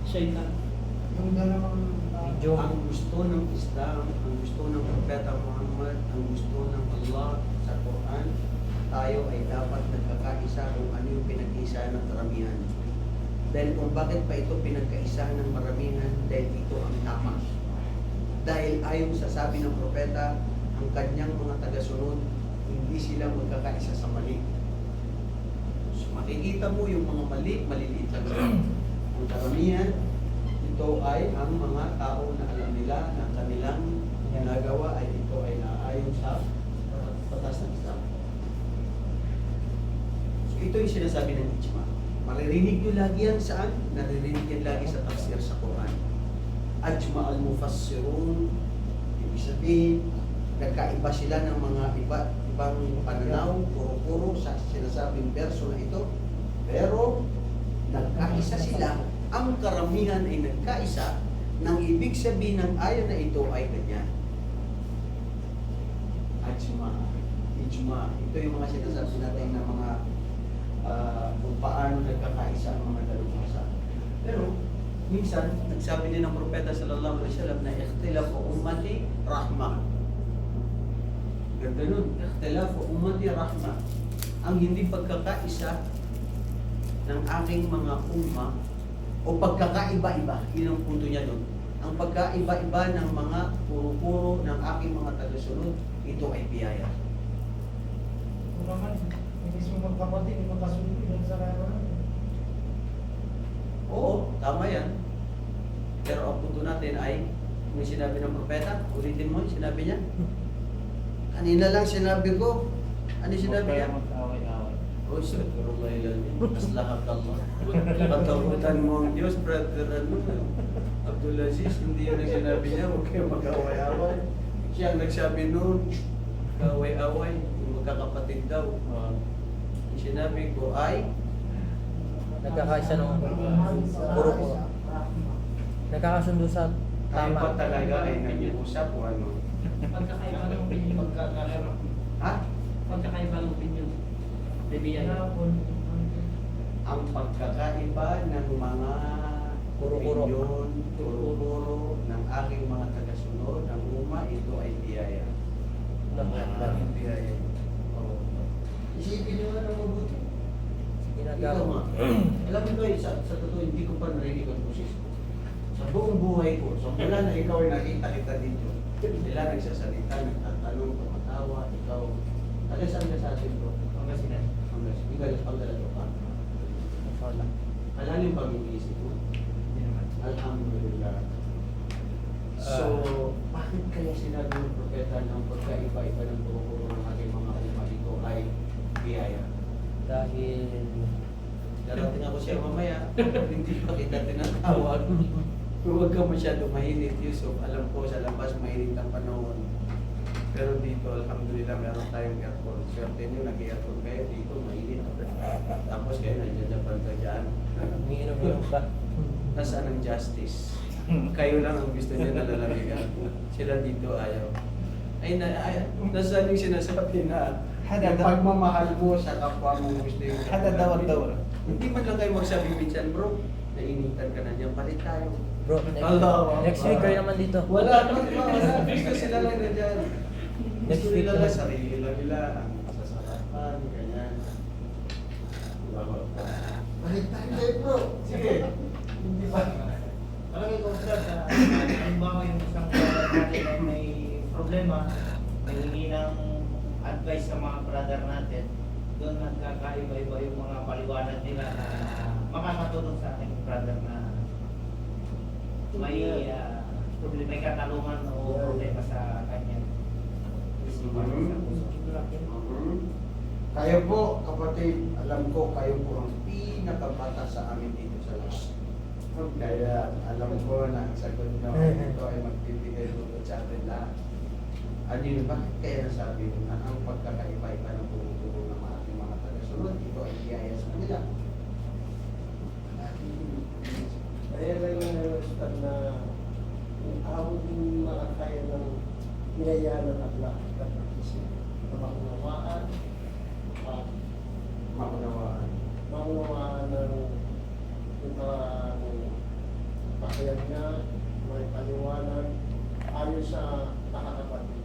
Shaitan. Yung dalawang Medyo Ang gusto ng Islam, ang gusto ng Propeta Muhammad, ang gusto ng Allah sa Quran, tayo ay dapat nagkakaisa kung ano yung pinag-iisa ng karamihan. Dahil kung bakit pa ito pinagkaisa ng maramihan, dahil ito ang tama. Dahil ayon sa sabi ng Propeta, ang kanyang mga tagasunod, hindi sila magkakaisa sa mali. So, makikita mo yung mga mali, maliliit lang sila. Ang karamihan, ito ay ang mga tao na alam nila na kanilang ginagawa ay ito ay naayon sa batas ng Islam. So ito yung sinasabi ng ijma. Maririnig nyo lagi yan saan? Naririnig yan lagi sa tafsir sa Quran. Ajma al-mufassirun, ibig sabihin, nagkaiba sila ng mga ibang pananaw, puro-puro sa sinasabing verso na ito, pero nagkaisa sila. Ang karamihan ay nagkaisa, nang ibig sabihin ng ayon na ito ay ganyan. Ajma, ijma. Ito yung mga sinasabi natin na mga kung paano nagkakaisa ang mga dalubhasa. Pero minsan, nagsabi din ng Propeta sallallahu alaihi wasallam na ikhtilafu ummati rahmah. Ganda nun, ikhtilafu ummati rahmah. Ang hindi pagkakaisa ng aking mga umma o pagkakaiba-iba, yun ang punto niya doon. Ang pagkaiba-iba ng mga puro-puro ng aking mga tagasunod, ito ay biyaya. kung naman, hindi mo magkapatid, magkasunod yung sa kaya. Oo, tama yan. Pero ang punto natin ay, may sinabi ng propeta, ulitin mo yung sinabi niya. Kanina lang sinabi ko. Ano sinabi niya? Mag-away-away. Oh, astagfirullah ilalmin. Aslahat Allah. Katakutan mo ang Diyos, brother, Abdul Aziz, hindi yun ang sinabi niya, huwag kayo mag-away-away. Siya ang nagsabi noon, mag-away-away, yung magkakapatid daw. Yung sinabi ko ay, nagkakaisa ng puro-puro. Nagkakasundo sa tayo tama. pa talaga ay nag-uusap o ano? Pagkakaiba ng opinion. Ha? Pagkakaiba ng opinion. Bibiyaya. Ang pagkakaiba ng mga Puro-puro. opinyon, puro-puro ng aking mga tagasunod, ng umma, ito ay biyaya. Ang biyaya. Oo. Isipin nyo nga ng mabuti. Ikaw Ginagawa. nga. Alam mo ito, sa totoo, hindi ko pa narinig ang boses ko. Sa buong buhay ko, so mula na ikaw ay nakita kita dito, sila nagsasalita, nagtatanong, tumatawa, ikaw. Taga saan ka sa atin bro? Pangasinan. Hindi ka pagdala pa. Wala. Malalim pang iniisip mo. Hindi naman. Alhamdulillah. So, bakit kaya sinabi ng propeta ng pagkaiba-iba ng puro-puro ng ating mga alima ito ay biyaya? Dahil Darating ako siya mamaya, hindi pa kita tinatawag. Huwag ka masyado mainit, Yusuf. Alam ko sa labas mainit ang panahon. Pero dito, alhamdulillah, meron tayong aircon. Swerte nyo, nag-aircon kayo. Dito, mainit. Tapos kayo, nandiyan pa dyan. umiinom-inom ka. Nasaan ang justice? Kayo lang ang gusto niya nalalamigan. Sila dito ayaw. Nasaan yung sinasabi na yung pagmamahal mo sa kapwa mo gusto yung Dawar. Hindi man lang kayo magsabi minsan, bro, nainitan ka na niyan, palit tayo. Bro, next week kayo naman dito. Wala. Gusto sila lang na dyan. Next Gusto week nila naman. lang, sarili lang nila, ang sasarapan, ganyan. Palit tayo, bro. Sige. Hindi ba? Parang ikaw sir, halimbawa yung isang brother natin ay may problema, nanghingi ng advice sa mga brother natin, doon nagkakaiba-iba yung mga paliwanag nila na makakatulong sa ating brother na may katalungan o problema sa kanya. Kayo po, kapatid, alam ko kayo po ang pinakabata sa amin dito sa lahat. Kaya alam ko na ang sagot na ito ay magbibigay dito sa atin lahat. Ano yun, bakit kaya nasabi ko na ang pagkakaiba-iba ng puro-puro ng ating mga tagasunod, ito ay biyaya sa kanila. Kaya lang yung ustad na yung awag yung mga kaya ng pinayaan ng akla at praktisya na maunawaan at Maunawaan. maunawaan ng yung mga Kaya niya may paliwanag ayon sa nakakapatid.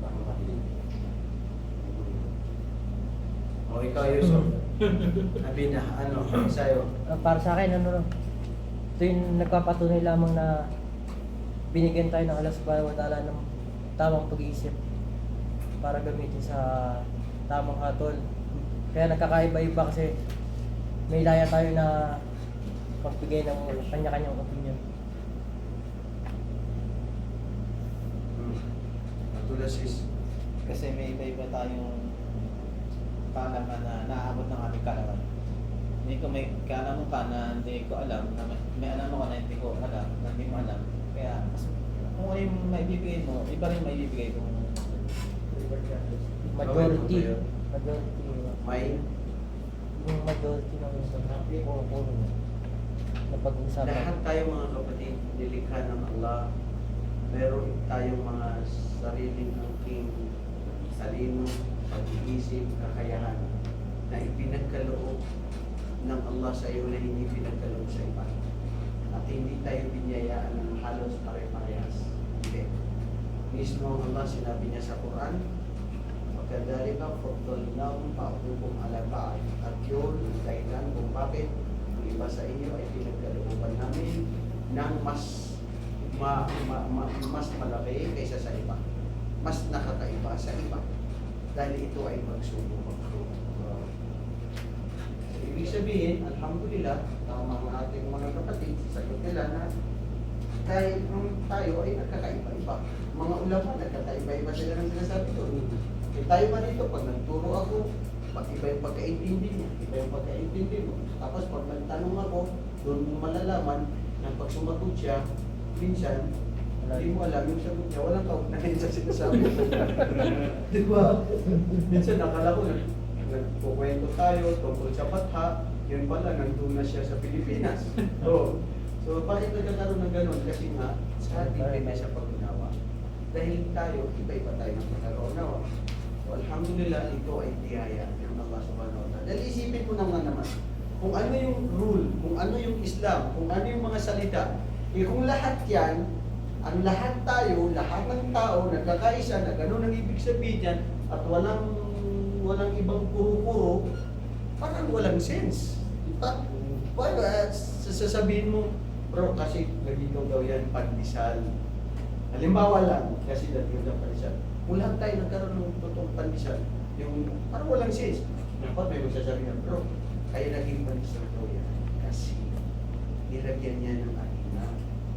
Nakakapatid. O ikaw, Yusuf. Sabi na, ano, sa'yo. Para sa akin, ano, ito yung nagpapatunay lamang na binigyan tayo ng Allah subhanahu wa ta'ala ng tamang pag-iisip para gamitin sa tamang hatol. Kaya nagkakaiba-iba kasi may laya tayo na magbigay ng kanya-kanyang opinion. Tulad sis. Kasi may iba-iba tayong kaalaman na naaabot ng aming kaalaman. Hindi ko may kaalaman ka na hindi ko alam, na may alam ako na hindi ko alam, na hindi mo alam. Kaya kung ano yung maibibigay mo, iba rin maibibigay ko. Majority. Okay, Majority. May Yung majority ng puro na pag-uusapan. lahat tayo mga kapatid, nilikha ng Allah. Meron tayong mga sariling angking, talino, pag-iisip, kakayahan na ipinagkaloob ng Allah sa iyo na hindi pinagkaloob sa iba. At hindi tayo binyayaan ng halos pare-parehas. Hindi. Mismo ang Allah sinabi niya sa Quran, "Pagkadalika faddalnahum ba'dukum ala ba'd." At yun, dahilan kung bakit ang iba sa inyo ay pinagkalooban namin ng mas malaki kaysa sa iba. Mas nakakaiba sa iba. Dahil ito ay pagsubok. Ibig sabihin, alhamdulillah, tama ang ating mga kapatid, sagot nila na dahil tayo ay nagkakaiba-iba. Mga ulama, nagkakaiba-iba sila ng sinasabi doon. Eh, tayo pa dito, pag nagturo ako, iba yung pagkaintindi niya, iba yung pagkaintindi mo. Tapos pag nagtanong ako, doon mo malalaman na pag sumagot siya, minsan, hindi mo alam yung sagot niya, walang kaugnayan sa sinasabi mo. Di ba? Minsan nakala ko nagkukwento tayo tungkol sa Batha, yun pala, nandun na siya sa Pilipinas. So, bakit nagkakaroon ng ganun? Kasi nga, sa ating pwede sa pag-unawa. Dahil tayo, iba-iba tayo ng pagkakaunawa. So, alhamdulillah, ito ay biyaya ng Allah subhanahu wa ta'ala. Dahil isipin mo naman kung ano yung rule, kung ano yung Islam, kung ano yung mga salita. Kung lahat yan, ang lahat tayo, lahat ng tao, nagkakaisa na ganun ang ibig sabihin yan, at walang ibang puro-puro, parang walang sense. Diba? Paano, sasabihin mo, bro, kasi nagitaw daw yan pandesal. Halimbawa lang, kasi nagitaw ng pandesal. Kung lahat tayo nagkaroon ng totoong pandesal, yung parang walang sense. Dapat may magsasabi na, bro, kaya naging pandesal daw yan. Kasi, nilagyan niya ng arena.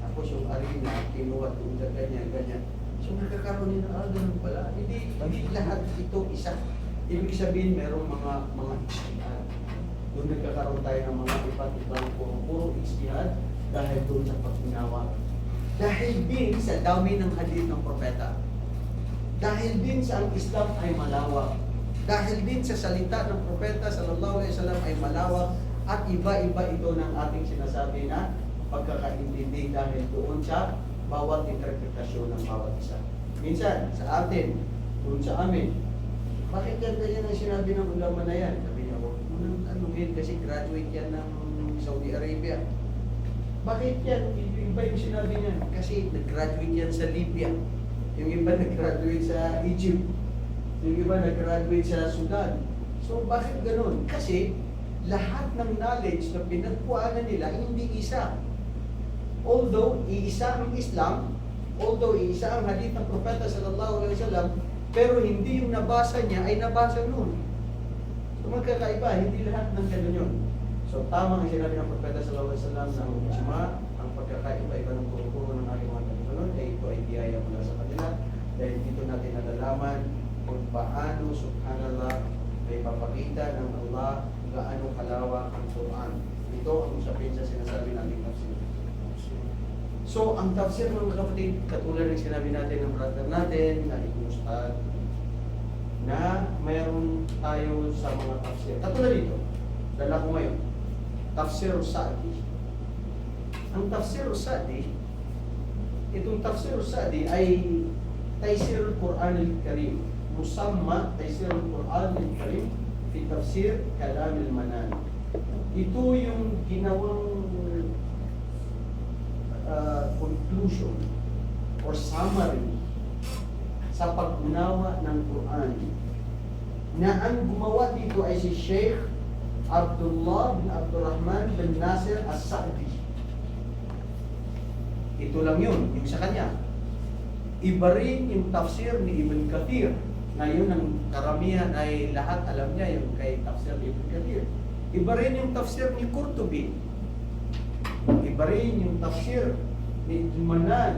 Tapos yung arena, kinuha doon na ganyan. So nagkakaroon din ng ganun pala. Hindi lahat ito isa. Ibig sabihin, merong mga ijtihad. Doon nagkakaroon tayo ng mga iba't ibang puro ijtihad dahil doon sa pag-unawa. Dahil din sa dami ng hadith ng propeta. Dahil din sa ang Islam ay malawak. Dahil din sa salita ng propeta sallallahu alaihi wasallam ay malawak at iba-iba ito ng ating sinasabi na pagkakaintindi dahil doon sa bawat interpretasyon ng bawat isa. Minsan, sa atin, doon sa amin, bakit ganyan ang sinabi ng ulama na yan? Sabi niya, huwag mo nang tanungin kasi graduate yan ng Saudi Arabia. Bakit yan? Iba yung sinabi niyan. Kasi nag-graduate yan sa Libya. Yung iba nag-graduate sa Egypt. Yung iba nag-graduate sa Sudan. So bakit ganun? Kasi lahat ng knowledge na pinagkuhanan nila hindi isa. Although iisa ang Islam, although iisa ang hadith ng Propeta sallallahu alaihi wasallam, pero hindi yung nabasa niya ay nabasa noon. So magkakaiba, hindi lahat ng ganun yun. So tama ang sinabi ng Propeta sallallahu alaihi wasallam na ijma, ang pagkakaiba-iba ng puro-puro ng ating mga kasunod ay ito ay biyaya mula sa kanila. Dahil dito natin nalalaman kung paano, subhanallah, may papakita ng Allah gaano kalawak ang Quran. Ito ang usapin sa sinasabi natin tafsir. So, ang tafsir mga kapatid, katulad ng sinabi natin ng brother natin, na Ustad, na mayroon tayo sa mga tafsir. Katulad dito, dala ko ngayon, Tafsir Sa'di. Ang Tafsir Sa'di, itong Tafsir Sa'di ay Taysir Al-Quran Al-Karim. Musamma Taysir Al-Quran Al-Karim fi Tafsir Kalam Al-Manan. Ito yung ginawang conclusion or summary sa pag-unawa ng Quran na ang gumawa dito ay si Sheikh Abdullah bin Abdurrahman bin Nasir As-Sa'di. Ito lang yun, yung sa kanya. Iba rin yung tafsir ni Ibn Kathir. Ngayon, ang karamihan ay lahat alam niya yung kay tafsir ni Ibn Kathir. Iba rin yung tafsir ni Qurtubi. Iba rin yung tafsir ni Ibn Manan.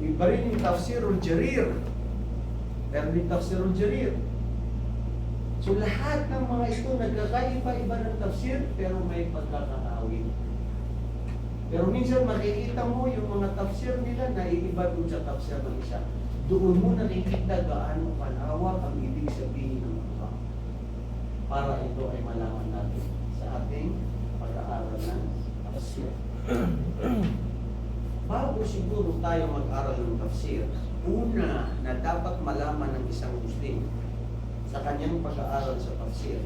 Iba rin yung tafsirul Jarir. Pero yung tafsirul Jarir. So lahat ng mga ito nagkakaiba-iba ng tafsir pero may pagkakahawin. Pero minsan makikita mo yung mga tafsir nila na iiba dun sa tafsir ng isa. Doon mo nakikita gaano kalawak ang ibig sabihin ng mga. Para ito ay malaman natin sa ating pag-aaral ng tafsir. Bago siguro tayo mag-aral ng tafsir, una na dapat malaman ng isang Muslim sa kanyang pag-aaral sa tafsir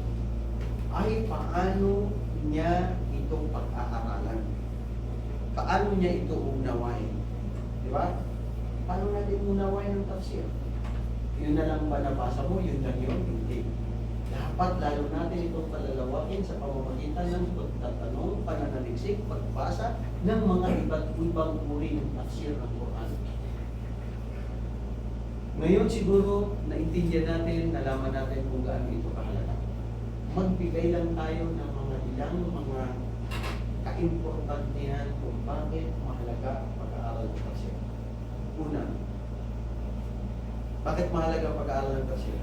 ay paano niya ito pag-aaralan. Paano niya ito unawain. Di ba? Paano natin unawain ang tafsir? Yun na lang ba nabasa mo? Yun lang yun? Hindi. Dapat lalo natin itong palalawakin sa pamamagitan ng pagtatanong, pananaliksik, pagbasa ng mga iba't ibang uri ng tafsir ng Quran. Ngayon siguro, naintindihan natin, nalaman natin kung gaano ito kahalaga. Magbigay lang tayo ng mga ilang mga kaimportantihan kung bakit mahalaga ang pag-aaral ng tafsir. Una, bakit mahalaga ang pag-aaral ng tafsir?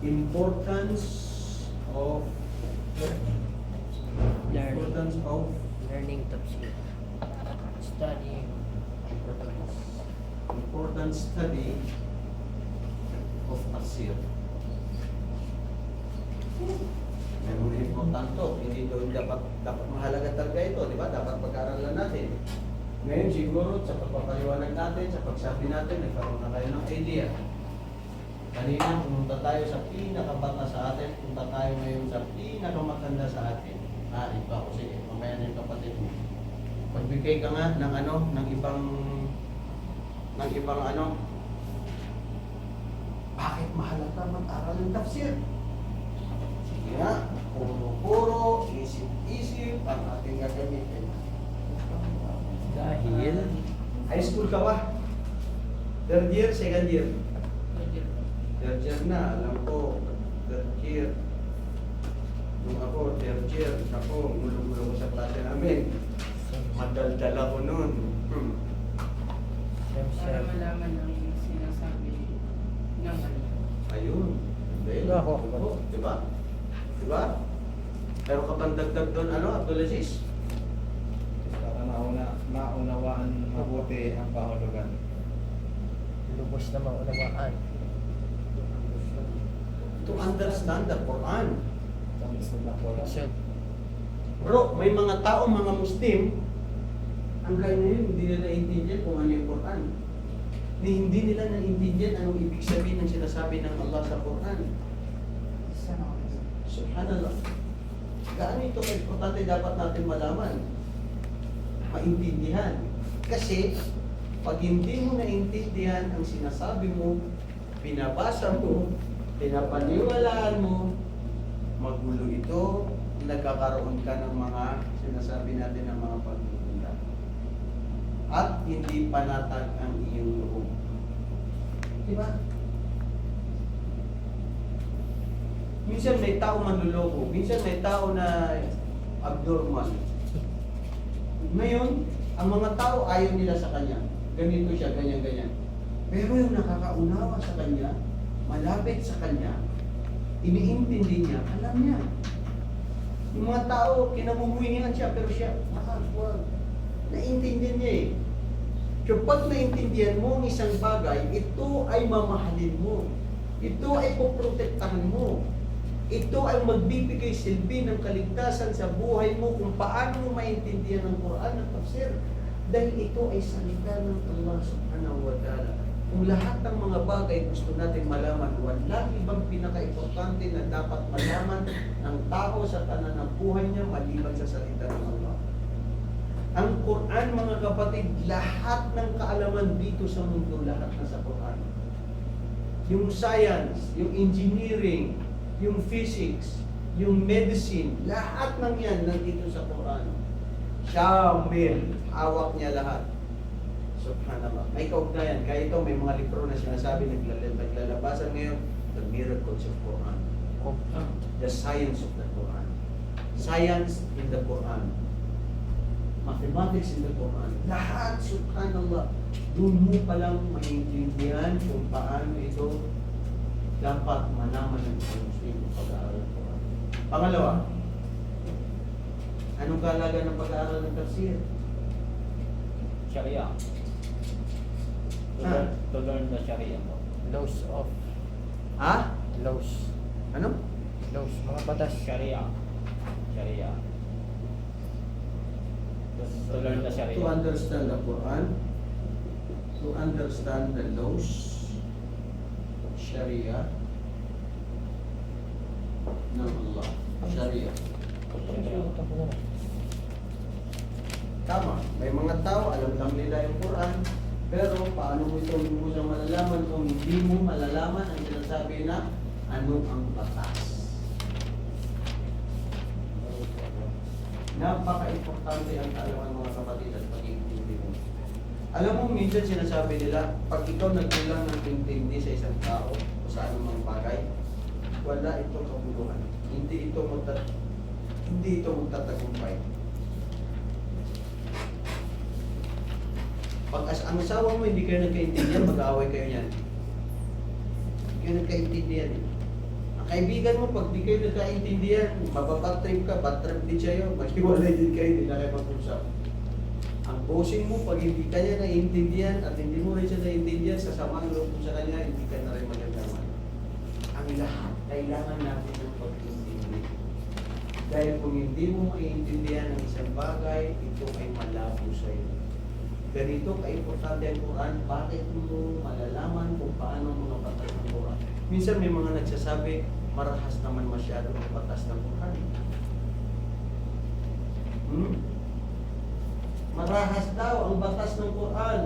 Importance of Learning tafsir. Studying. important study of tafsir. Meron importante, hindi dapat mahalaga talaga ito, di ba? Dapat pag-aralan natin. Ngayon siguro sa pagpapaliwanag natin, sa pagsabi natin, nagkaroon na kayo ng idea. Kanina pumunta tayo sa pinakabata sa atin, punta tayo ngayon sa pinakamatanda sa atin. Ito ako, sige, mamaya na yung kapatid mo. Magbigay ka nga ng ng ibang bakit mahalaga mag-aral ng tafsir? Sige nga, puro-puro, isip-isip ang ating gagamitin. Dahil High school ka ba? Third year, second year? Third year na, alam ko, third year. Nung ako, third year, ako, gulo-gulo ko sa klase namin. Madaldal ako nun. Para malaman ang sinasabi ng ano. Ayun. Dahil Ako. Diba? Diba? Pero kapag dagdag doon, Abdulaziz? Para maunawaan mabuti ang kahulugan. lubos na maunawaan. To understand the Quran. So, Bro, may mga tao, mga Muslim, hanggang ngayon hindi nila naiintindihan kung ano yung Quran. Hindi nila naiintindihan anong ibig sabihin ng sinasabi ng Allah sa Quran. Subhanallah. Gaano ito importante dapat natin malaman? Maintindihan. Kasi, pag hindi mo naintindihan ang sinasabi mo, binabasa mo, pinapaniwalaan mo, magulo ito, nagkakaroon ka ng mga sinasabi natin ng mga pagkukunta. At hindi panatag ang iyong loob. Diba? Minsan may tao manluloko, minsan may tao na abnormal. Ngayon, ang mga tao ayaw nila sa kanya. Ganito siya, ganyan-ganyan. Pero yung nakakaunawa sa kanya, malapit sa kanya, iniintindi niya, alam niya. Yung mga tao, kinamumuhingan siya, pero siya, nakakawag. Naintindihan niya eh. So pag naintindihan mo ang isang bagay, ito ay mamahalin mo. Ito ay poprotektahan mo. Ito ay magbibigay silbi ng kaligtasan sa buhay mo kung paano mo maintindihan ang Quran at tafsir. Dahil ito ay salita ng Allah subhanahu wa ta'ala. Kung lahat ng mga bagay gusto natin malaman, walang ibang pinaka-importante na dapat malaman ng tao sa tanan ng buhay niya maliban sa salita ng Allah. Ang Quran, mga kapatid, lahat ng kaalaman dito sa mundo, lahat na sa Quran. Yung science, yung engineering, yung physics, yung medicine, lahat ng yan nandito sa Quran. Shamil, hawak niya lahat. Subhanallah. May kaugnayan. Kaya ito, may mga libro na sinasabi, naglalabasan ngayon, The Miracles of Quran. The Science of the Quran. Science in the Quran. Mathematics in the Quran. Lahat, subhanallah. Doon mo palang maintindihan kung paano ito dapat malaman ng isang Muslim ng pag-aaral ng Quran. Pangalawa, anong kalaga ng pag-aaral ng tafsir? Sharia. Ah. To learn the Sharia po. Laws of, Ha? laws, Ano? laws, mga batas. Sharia. Sharia. To learn the Sharia. To understand the Quran, to understand the laws, Sharia, ng Allah. Sharia. Tama. May mga tao, alam lang nila yung Quran, pero paano mo ito siyang malalaman kung hindi mo malalaman ang sinasabi na ano ang batas. Napaka-importante ang kaalaman, mga kapatid, at pag-iintindi mo. Alam mo, minsan sinasabi nila, pag ikaw nagkulang ng intindi sa isang tao o sa anumang bagay, wala itong kabuluhan. Hindi ito magtatagumpay. Pag ang asawa mo hindi kayo nagkaintindihan, mag-aaway kayo niyan. Hindi kayo nagkaintindihan. Ang kaibigan mo, pag di kayo nagkaintindihan, mababad trip ka, bad trip din siya yun, maghiwalay din kayo, hindi na kayo mag-usap. Ang bossing mo, pag hindi ka niya naiintindihan at hindi mo rin siya naiintindihan, sasama ang loob mo sa kanya, hindi ka na rin magandang. Ang lahat, kailangan natin ng pag-intindi. Dahil kung hindi mo maiintindihan ang isang bagay, ito ay malabo sa iyo. Ganito ka-importante ang Quran, bakit mo malalaman kung paano mga batas ng Quran? Minsan may mga nagsasabi, marahas naman masyado ang batas ng Quran. Marahas daw ang batas ng Quran.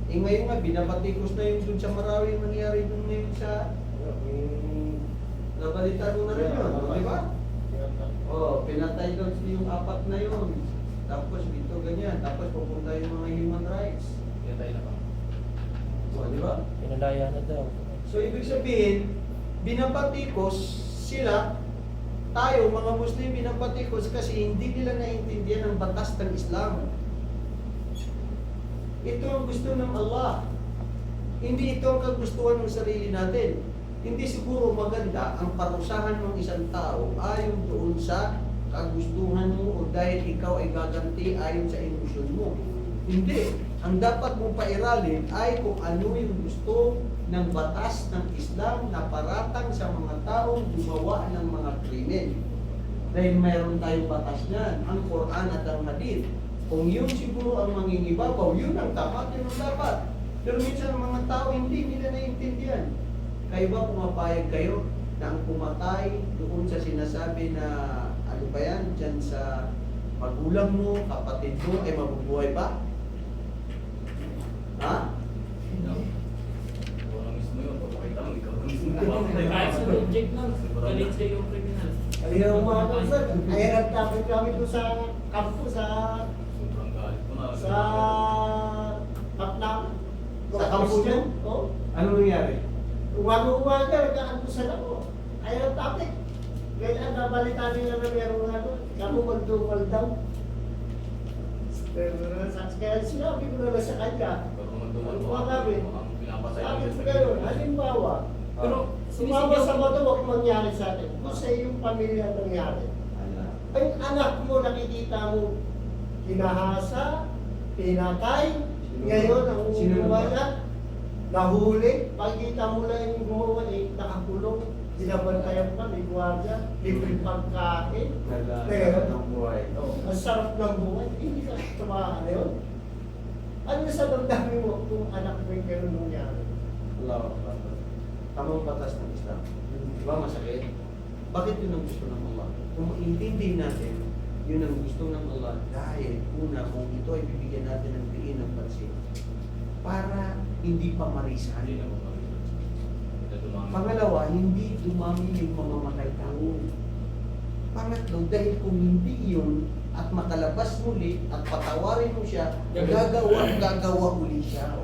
Eh ngayon nga, binabatikos na yung dun sa Marawi yung nangyari dun ngayon sa... Nabalita mo na rin yun, di ba? Pinatay daw yung 4 na yun. Tapos dito ganyan, tapos pupunta yung mga human rights. Pinatay na ba? Di ba? Pinalaya na daw. So ibig sabihin, binabatikos sila, tayo mga Muslim binabatikos kasi hindi nila naiintindihan ang batas ng Islam. Ito ang gusto ng Allah. Hindi ito ang kagustuhan ng sarili natin. Hindi siguro maganda ang parusahan ng isang tao ayon doon sa kagustuhan mo o dahil ikaw ay gaganti ayon sa emosyon mo. Hindi. Ang dapat mong pairalin ay kung ano yung gusto ng batas ng Islam na paratang sa mga taong gumawa ng mga krimen. Dahil mayroon tayong batas niyan, ang Quran at ang Hadith. Kung yun siguro ang mangingibabaw, yun ang dapat, yun ang dapat. Pero minsan ang mga tao hindi nila naiintindihan. Kayo ba pumapayag kayo na ang pumatay doon sa sinasabi na ano ba yan, dyan sa magulang mo, kapatid mo, ay mabubuhay pa? Ha? Walang mismo yun, papakita mo, ikaw lang mismo. Kahit sa object lang, galit siya yung criminal. Kaya umaga sir, ayan ang topic namin doon sa kampo, sa Sobrang galit ko na. Patnam. Sa kampo niyo? Oo. Ano nangyari? Umaga, nagkaantusan ako. Ayan ang topic. Kaya ang nabalita nila na meron ano, kamu magdumal daw. Kaya sinabi ko na sa kanya, Pero nung dumaan mo, Sabi ang pinapatay sabi lang ko sa kayo, gilid. halimbawa, Pero sumama sa moto, huwag mangyari sa atin. Kung sa iyong pamilya nangyari. Ang anak mo, nakikita mo, kinahasa, pinatay, ngayon ang Sino gumawa ba? niya, nahuli, pagkita mo lang yung gumawa, nakakulong, dinabantayan pa, may gwardiya, libre pagkain. Naglalaro ng buhay. Ang sarap ng buhay, hindi ka tumahan na yun. Ano sa damdamin mo kung anak mo yung gano'n nangyari? Allah Akbar. Tamang batas ng Islam. Di ba masakit? Bakit yun ang gusto ng Allah? Kung maintindihin natin, yun ang gusto ng Allah dahil una, kung ito ay bibigyan natin ng diin ng pansin para hindi pa marisan. Hindi na po kami. Ito tumama. Pangalawa, hindi dumami yung mga matay tao. Pangatlo, dahil kung hindi yun at makalabas muli at patawarin mo siya, gagawa uli siya.